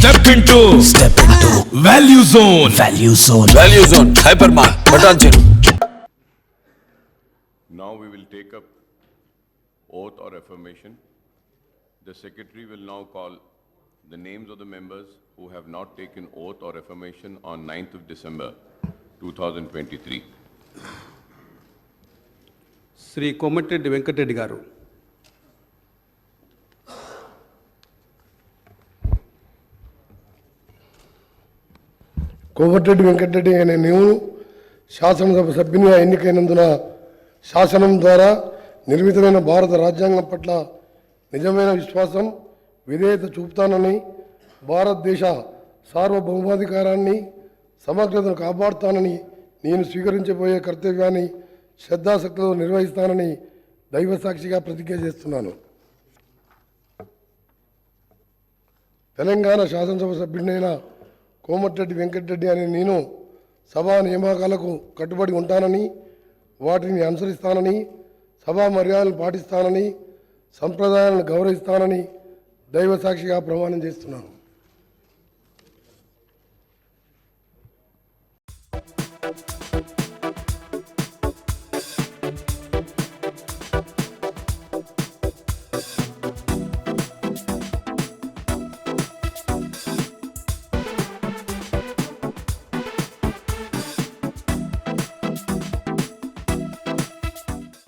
Step into Value Zone. Value Zone. Hypermart. Patancheru. Now we will take up oath or affirmation. The secretary will now call the names of the members who have not taken oath or affirmation on 9th of December 2023. Shri Komatireddy Venkatareddy గారు, కోమటిరెడ్డి వెంకటరెడ్డి అనే నేను శాసనసభ సభ్యునిగా ఎన్నికైనందున శాసనం ద్వారా నిర్మితమైన భారత రాజ్యాంగం పట్ల నిజమైన విశ్వాసం, విధేయత చూపుతానని, భారతదేశ సార్వభౌమాధికారాన్ని, సమగ్రతను కాపాడుతానని, నేను స్వీకరించబోయే కర్తవ్యాన్ని శ్రద్ధాశక్తితో నిర్వహిస్తానని దైవసాక్షిగా ప్రతిజ్ఞ చేస్తున్నాను. తెలంగాణ శాసనసభ సభ్యుడినైన కోమటిరెడ్డి వెంకటరెడ్డి అనే నేను సభా నియామకాలకు కట్టుబడి ఉంటానని, వాటిని అనుసరిస్తానని, సభా మర్యాదలను పాటిస్తానని, సంప్రదాయాలను గౌరవిస్తానని దైవసాక్షిగా ప్రమాణం చేస్తున్నాను.